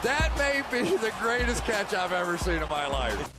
That may be the greatest catch I've ever seen in my life.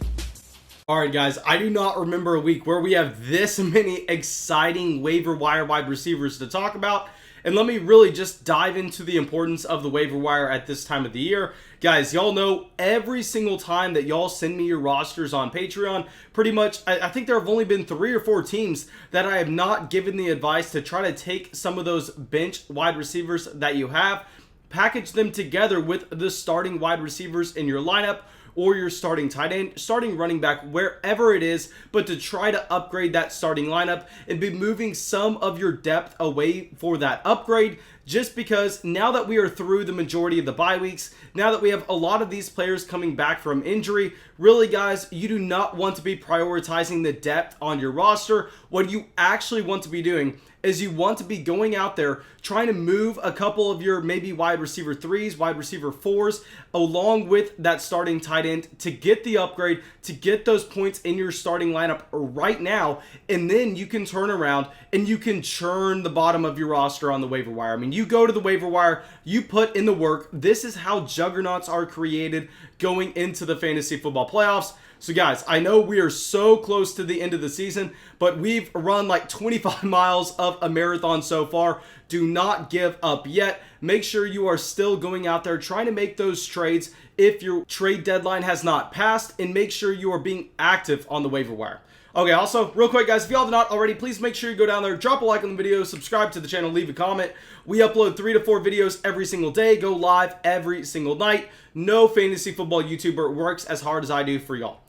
Alright guys, I do not remember a week where we have this many exciting waiver wire wide receivers to talk about. And let me really just dive into the importance of the waiver wire at this time of the year. Guys, y'all know every single time that y'all send me your rosters on Patreon, pretty much, I think there have only been 3 or 4 teams that I have not given the advice to try to take some of those bench wide receivers that you have, package them together with the starting wide receivers in your lineup, or your starting tight end, starting running back, wherever it is, but to try to upgrade that starting lineup and be moving some of your depth away for that upgrade, just because now that we are through the majority of the bye weeks, now that we have a lot of these players coming back from injury, really guys, you do not want to be prioritizing the depth on your roster. What you actually want to be doing is you want to be going out there trying to move a couple of your maybe wide receiver 3s, wide receiver 4s, along with that starting tight end to get the upgrade, to get those points in your starting lineup right now, and then you can turn around and you can churn the bottom of your roster on the waiver wire. I mean, you go to the waiver wire, you put in the work. This is how juggernauts are created going into the fantasy football playoffs. So guys, I know we are so close to the end of the season, but we've run like 25 miles of a marathon so far. Do not give up yet. Make sure you are still going out there trying to make those trades if your trade deadline has not passed, and make sure you are being active on the waiver wire. Okay, also, real quick, guys, if y'all have not already, please make sure you go down there, drop a like on the video, subscribe to the channel, leave a comment. We upload 3 to 4 videos every single day, go live every single night. No fantasy football YouTuber works as hard as I do for y'all.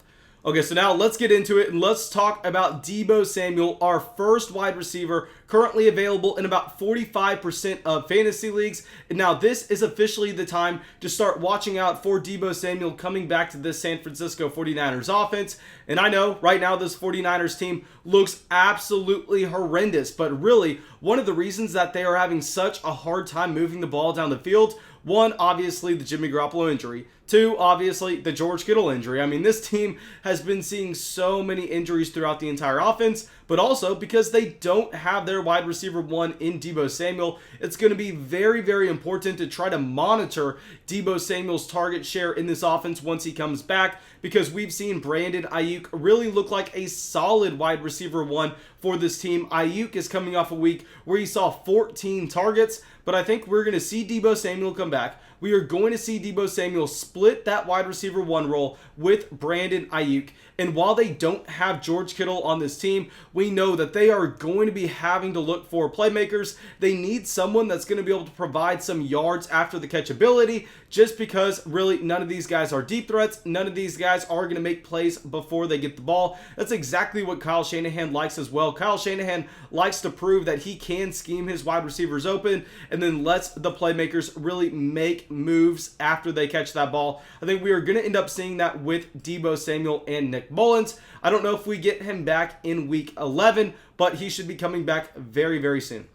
Okay, so now let's get into it and let's talk about Deebo Samuel, our first wide receiver, currently available in about 45% of fantasy leagues. And now this is officially the time to start watching out for Deebo Samuel coming back to this San Francisco 49ers offense. And I know right now this 49ers team looks absolutely horrendous, but really one of the reasons that they are having such a hard time moving the ball down the field, one, obviously the Jimmy Garoppolo injury. 2, obviously, the George Kittle injury. I mean, this team has been seeing so many injuries throughout the entire offense, but also because they don't have their wide receiver 1 in Deebo Samuel, it's going to be very, very important to try to monitor Deebo Samuel's target share in this offense once he comes back, because we've seen Brandon Ayuk really look like a solid wide receiver 1 for this team. Ayuk is coming off a week where he saw 14 targets, but I think we're going to see Deebo Samuel come back. We are going to see Deebo Samuel split that wide receiver 1 role with Brandon Ayuk. And while they don't have George Kittle on this team, we know that they are going to be having to look for playmakers. They need someone that's going to be able to provide some yards after the catch ability, just because really none of these guys are deep threats. None of these guys are going to make plays before they get the ball. That's exactly what Kyle Shanahan likes as well. Kyle Shanahan likes to prove that he can scheme his wide receivers open and then lets the playmakers really make moves after they catch that ball. I think we are going to end up seeing that with Deebo Samuel and Nick Mullins. I don't know if we get him back in week 11, but he should be coming back very, very soon.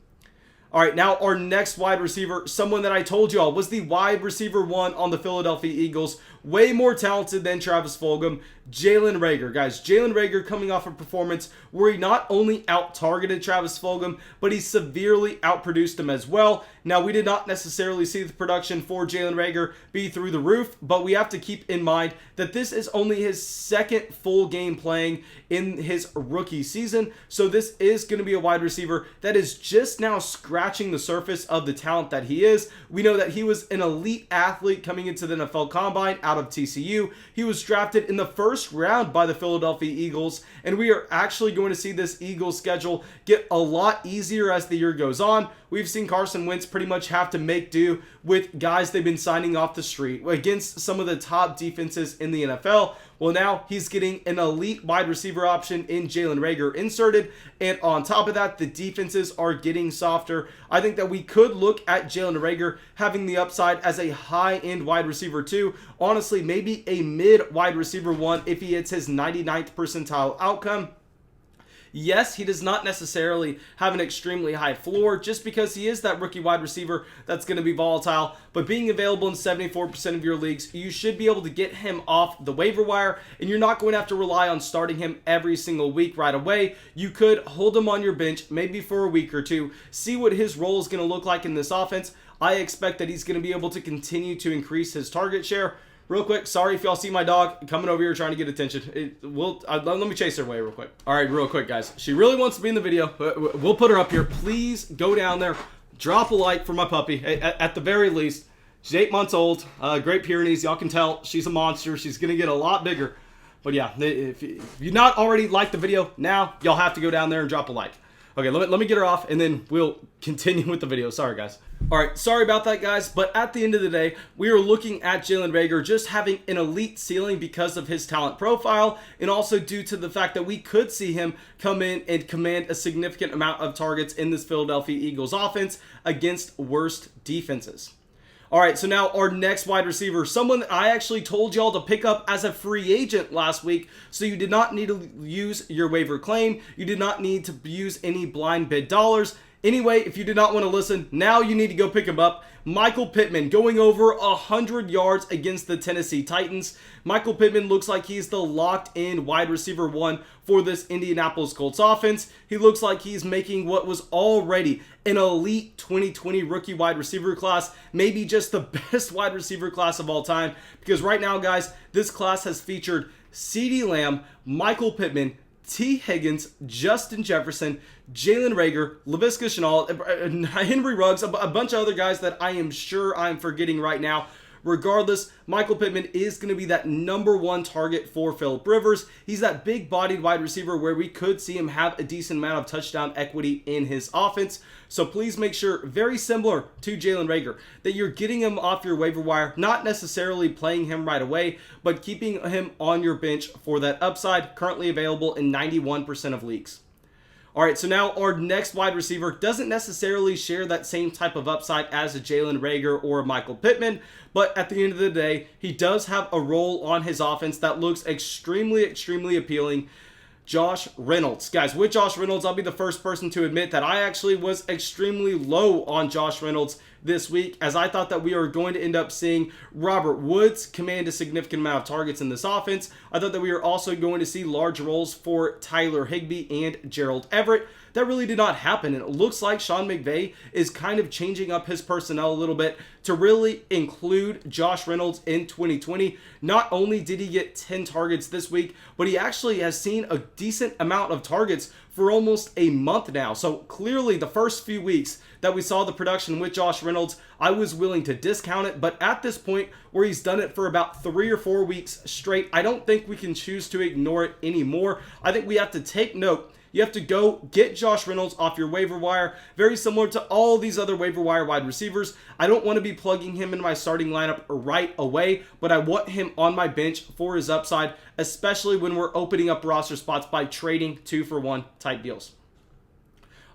All right, now our next wide receiver, someone that I told y'all was the wide receiver 1 on the Philadelphia Eagles, way more talented than Travis Fulgham, Jalen Reagor. Guys, Jalen Reagor coming off a performance where he not only out-targeted Travis Fulgham, but he severely outproduced him as well. Now, we did not necessarily see the production for Jalen Reagor be through the roof, but we have to keep in mind that this is only his second full game playing in his rookie season. So this is going to be a wide receiver that is just now scratching the surface of the talent that he is. We know that he was an elite athlete coming into the NFL Combine out of TCU. He was drafted in the first round by the Philadelphia Eagles, and we are actually going to see this Eagles schedule get a lot easier as the year goes on. We've seen Carson Wentz pretty much have to make do with guys they've been signing off the street against some of the top defenses in the NFL. Well, now he's getting an elite wide receiver option in Jalen Reagor inserted, and on top of that, the defenses are getting softer. I think that we could look at Jalen Reagor having the upside as a high-end wide receiver 2. Honestly, maybe a mid wide receiver 1 if he hits his 99th percentile outcome. Yes, he does not necessarily have an extremely high floor just because he is that rookie wide receiver that's going to be volatile, but being available in 74% of your leagues, you should be able to get him off the waiver wire, and you're not going to have to rely on starting him every single week right away. You could hold him on your bench maybe for a week or two, see what his role is going to look like in this offense. I expect that he's going to be able to continue to increase his target share. Real quick, sorry if y'all see my dog coming over here trying to get attention. Let me chase her away real quick. All right, real quick, guys. She really wants to be in the video. We'll put her up here. Please go down there, drop a like for my puppy. At the very least, she's 8 months old. Great Pyrenees. Y'all can tell she's a monster. She's going to get a lot bigger. But yeah, if you're not already liked the video, now y'all have to go down there and drop a like. Okay, let me get her off, and then we'll continue with the video. Sorry, guys. All right, sorry about that, guys, but at the end of the day, we are looking at Jalen Reagor just having an elite ceiling because of his talent profile, and also due to the fact that we could see him come in and command a significant amount of targets in this Philadelphia Eagles offense against worst defenses. All right, so now our next wide receiver, someone that I actually told y'all to pick up as a free agent last week, so you did not need to use your waiver claim. You did not need to use any blind bid dollars. Anyway, if you did not want to listen, now you need to go pick him up. Michael Pittman going over 100 yards against the Tennessee Titans. Michael Pittman looks like he's the locked-in wide receiver one for this Indianapolis Colts offense. He looks like he's making what was already an elite 2020 rookie wide receiver class, maybe just the best wide receiver class of all time, because right now, guys, this class has featured CeeDee Lamb, Michael Pittman, T. Higgins, Justin Jefferson, Jalen Reagor, Laviska Shenault, Henry Ruggs, a bunch of other guys that I am sure I'm forgetting right now. Regardless, Michael Pittman is going to be that #1 target for Phillip Rivers. He's that big-bodied wide receiver where we could see him have a decent amount of touchdown equity in his offense. So please make sure, very similar to Jalen Reagor, that you're getting him off your waiver wire, not necessarily playing him right away, but keeping him on your bench for that upside, currently available in 91% of leagues. All right, so now our next wide receiver doesn't necessarily share that same type of upside as a Jalen Reagor or Michael Pittman, but at the end of the day, he does have a role on his offense that looks extremely, extremely appealing. Josh Reynolds. Guys, with Josh Reynolds, I'll be the first person to admit that I actually was extremely low on Josh Reynolds this week, as I thought that we are going to end up seeing Robert Woods command a significant amount of targets in this offense. I thought that we were also going to see large roles for Tyler Higbee and Gerald Everett. That really did not happen, and it looks like Sean McVay is kind of changing up his personnel a little bit to really include Josh Reynolds in 2020. Not only did he get 10 targets this week, but he actually has seen a decent amount of targets for almost a month now. So clearly the first few weeks that we saw the production with Josh Reynolds, I was willing to discount it, but at this point where he's done it for about 3 or 4 weeks straight, I don't think we can choose to ignore it anymore. I think we have to take note. You have to go get Josh Reynolds off your waiver wire. Very similar to all these other waiver wire wide receivers. I don't want to be plugging him in my starting lineup right away, but I want him on my bench for his upside, especially when we're opening up roster spots by trading 2-for-1 type deals.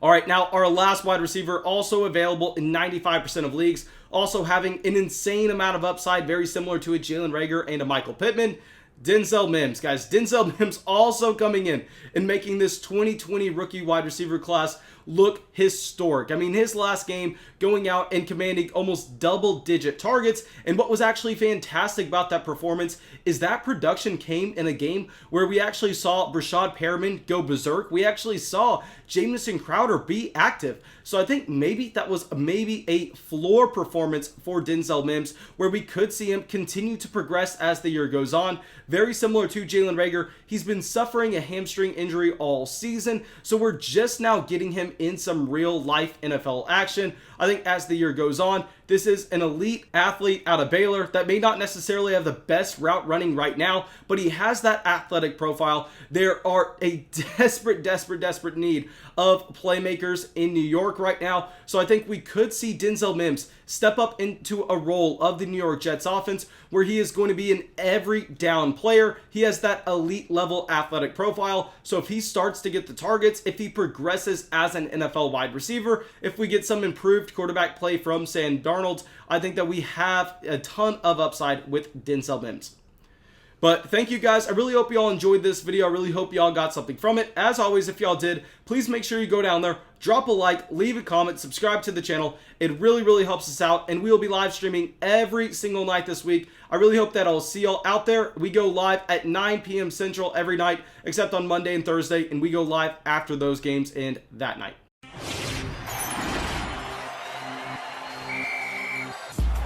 All right, now our last wide receiver, also available in 95% of leagues, also having an insane amount of upside, very similar to a Jalen Reagor and a Michael Pittman. Denzel Mims, guys. Denzel Mims also coming in and making this 2020 rookie wide receiver class look historic. I mean, his last game going out and commanding almost double-digit targets, and what was actually fantastic about that performance is that production came in a game where we actually saw Brashad Perriman go berserk. We actually saw Jamison Crowder be active. So I think maybe that was a floor performance for Denzel Mims, where we could see him continue to progress as the year goes on. Very similar to Jalen Reagor, he's been suffering a hamstring injury all season, so we're just now getting him in some real life NFL action. I think as the year goes on, this is an elite athlete out of Baylor that may not necessarily have the best route running right now, but he has that athletic profile. There are a desperate need of playmakers in New York right now, so I think we could see Denzel Mims step up into a role of the New York Jets offense where he is going to be an every down player. He has that elite level athletic profile, so if he starts to get the targets, if he progresses as an NFL wide receiver, if we get some improved quarterback play from Sam Darnold, I think that we have a ton of upside with Denzel Mims. But thank you guys. I really hope y'all enjoyed this video. I really hope y'all got something from it. As always, if y'all did, please make sure you go down there, drop a like, leave a comment, subscribe to the channel. It really, really helps us out, and we will be live streaming every single night this week. I really hope that I'll see y'all out there. We go live at 9 p.m. Central every night, except on Monday and Thursday, and we go live after those games and that night.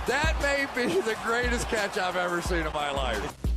That may be the greatest catch I've ever seen in my life.